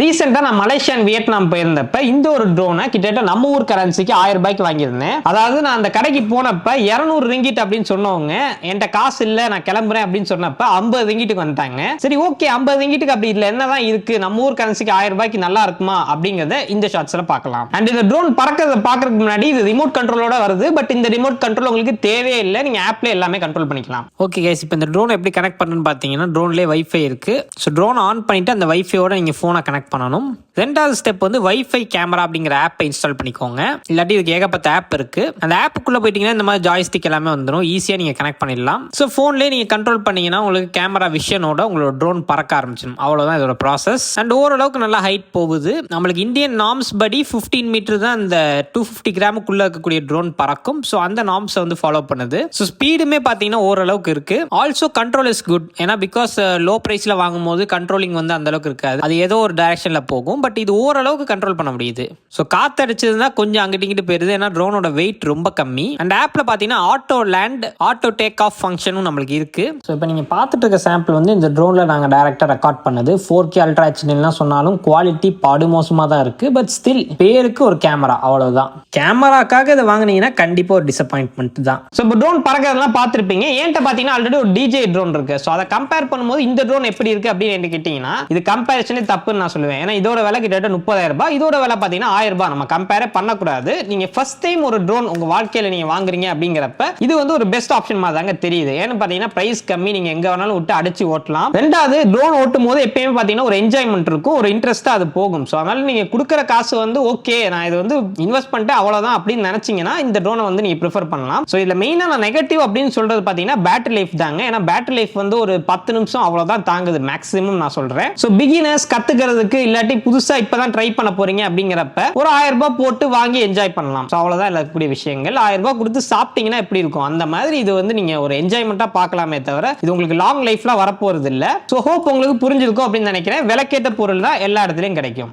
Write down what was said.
ரீசெண்டா நான் Malaysia Vietnam போயிருந்தப்ப இந்த ஒரு ட்ரோனை கிட்டத்தட்ட நம்ம ஊர் கரன்சிக்கு 1000 ரூபாய்க்கு வாங்கியிருந்தேன். அதாவது நான் அந்த கடைக்கு போனப்ப 200 ரிங்கிட் அப்படின்னு சொன்னவங்க என்கிட்ட காசு இல்ல நான் கிளம்புறேன் அப்படின்னு சொன்னப்ப 50 ரிங்கிட்டுக்கு வந்துட்டாங்க. சரி ஓகே 50 ரிங்கிட்டுக்கு அப்படி இல்ல என்னதான் இருக்கு நம்ம ஊர் கரன்சிக்கு 1000 ரூபாய்க்கு நல்லா இருக்குமா அப்படிங்கறத இந்த ஷாட்ஸ்ல பார்க்கலாம். அண்ட் இந்த ட்ரோன் பறக்கிறத பார்க்கறதுக்கு முன்னாடி இது ரிமோட் கண்ட்ரோலோட வருது. பட் இந்த ரிமோட் கண்ட்ரோல் உங்களுக்கு தேவையே இல்லை, நீங்க ஆப்ல எல்லாமே கண்ட்ரோல் பண்ணிக்கலாம். ஓகே கைஸ், இப்போ இந்த ட்ரோன் எப்படி கனெக்ட் பண்ணணும்னு பார்த்தீங்கன்னா ட்ரோன்லேயே வைஃபை இருக்கு. ஸோ ட்ரோன் ஆன் பண்ணிட்டு அந்த வைஃபையோட நீங்க போனை கனெக்ட் பண்ணணும். ரெண்டாவது ஸ்டெப் வந்து வைஃபை கேமரா அப்படிங்கிற ஆப்பை இன்ஸ்டால் பண்ணிக்கோங்க. இல்லாட்டி இதுக்கு ஏகப்பட்ட ஆப் இருக்கு. அந்த ஆப்புக்குள்ள போயிட்டீங்கன்னா இந்த மாதிரி ஜாய்ஸ்டிக் எல்லாமே வந்துடும், ஈஸியா நீங்க கனெக்ட் பண்ணிடலாம். ஸோ போன்லேயே நீங்க கண்ட்ரோல் பண்ணீங்கன்னா உங்களுக்கு கேமரா விஷனோட உங்களோட ட்ரோன் பறக்க ஆரம்பிச்சிடும். அவ்வளவுதான் இதோட ப்ராசஸ். அண்ட் ஓரளவுக்கு நல்லா ஹைட் போகுது. நம்மளுக்கு இந்தியன் நார்ம்ஸ் படி 15 மீட்டர் தான் இந்த 250 கிராமுக்குள்ள இருக்கக்கூடிய ட்ரோன் பறக்கும். ஸோ அந்த நார்ம்ஸ் வந்து ஃபாலோ பண்ணுது. ஸோ ஸ்பீடுமே பார்த்தீங்கன்னா ஓரளவுக்கு இருக்கு. Also control is good. ஏன்னா பிகாஸ் லோ பிரைஸ்ல வாங்கும் போது கண்ட்ரோலிங் வந்து அந்த அளவுக்கு இருக்காது, அது ஏதோ ஒரு டைரக்ஷன்ல போகும். பட் இது ஓரளவுக்கு கண்ட்ரோல் பண்ண முடியுது. ஸோ காத்தடிச்சதுன்னா கொஞ்சம் அங்கிட்டு இங்கிட்டு போயிருது, ஏன்னா ட்ரோனோட வெயிட் ரொம்ப கம்மி. அண்ட் ஆப்ல பாத்தீங்கன்னா auto land auto take off ஃபங்க்ஷனும் நம்மளுக்கு இருக்கு. ஸோ இப்போ நீங்க பார்த்துட்டு இருக்க சாம்பிள் வந்து இந்த ட்ரோன்ல நாங்க டைரக்டா ரெக்கார்ட் பண்ணது 4K அல்ட்ரா ஹெச்டிலாம் சொன்னாலும் குவாலிட்டி படுமோசமா தான் இருக்கு. பட் ஸ்டில் பேருக்கு ஒரு கேமரா, அவ்வளவுதான். கேமராக்காக இதை வாங்கினீங்கன்னா கண்டிப்பா ஒரு டிசப்பாயின்ட்மெண்ட் தான். ஸோ இப்போ ட்ரோன் பறக்கிறதெல்லாம் பார்த்துருப்பீங்க. என்கிட்ட பாத்தீங்கன்னா ஆல்ரெடி ஒரு டிஜே ட்ரோன் இருக்கு. ஸோ அதை கம்பேர் பண்ணும்போது இந்த ட்ரோன் எப்படி இருக்கு அப்படின்னு கேட்டீங்கன்னா இது கம்பேரிசனே தப்புன்னு நான் சொல்லுவேன். ஏன்னா இதோட விலை கிட்டத்தட்ட 30,000 ரூபாய், இதோட விலை பாத்தீங்கன்னா 1000 ரூபாய். நம்ம கம்பேர் பண்ணக்கூடாது. நீங்க ஃபர்ஸ்ட் டைம் ஒரு ட்ரோன் உங்க வாழ்க்கையில நீங்க வாங்குறீங்க அப்படிங்கிறப்ப இது வந்து ஒரு பெஸ்ட் ஆப்ஷன் மாதிரி தாங்க தெரியுது. ஏன்னு பாத்தீங்கன்னா பிரைஸ் கம்மி, நீங்க எங்க வேணாலும் விட்டு அடிச்சு ஓட்டலாம். ரெண்டாவது ட்ரோன் ஓட்டும் போது எப்பயுமே பாத்தீங்கன்னா ஒரு என்ஜாய்மெண்ட் இருக்கும், ஒரு இன்ட்ரெஸ்டா அது போகும். ஸோ அதனால நீங்க கொடுக்குற காசு வந்து ஓகே நான் இது வந்து இன்வெஸ்ட் பண்ணிட்டு அவ்வளவுதான் அப்படின்னு நினைச்சீங்கன்னா இந்த ட்ரோனை வந்து நீங்க ப்ரிஃபர் பண்ணலாம். ஸோ இதுல மெயினா நான் நெகட்டிவ் அப்படின்னு சொல்றது பாத்தீங்கன்னா பேட்டரி லைஃப் தாங்க. ஏன்னா பேட்டரி லைஃப் வந்து ஒரு 10 நிமிஷம் அவ்வளவுதான் தாங்குது மேக்ஸிமம் நான் சொல்றேன். ஸோ பிகினர்ஸ் கத்துக்கிறதுக்கு இல்லாட்டி புதுசா இப்பதான் ட்ரை பண்ண போறீங்க அப்படிங்கிறப்ப ஒரு 1000 ரூபாய் போட்டு வாங்கி என்ஜாய் பண்ணலாம். ஸோ அவ்வளவுதான் இருக்கக்கூடிய விஷயங்கள். 1000 ரூபாய் கொடுத்து சாப்பிட்டீங்கன்னா எப்படி இருக்கும் அந்த மாதிரி இது வந்து நீங்க ஒரு என்ஜாய்மெண்டா பார்க்கலாமே தவிர இது உங்களுக்கு லாங் லைஃப்ல வரப்போறது இல்ல. ஸோ ஹோப் உங்களுக்கு புரிஞ்சிருக்கும் அப்படின்னு நினைக்கிறேன். விலைக்கேற்ற பொருள் தான் எல்லா இடத்துலயும் கிடைக்கும்.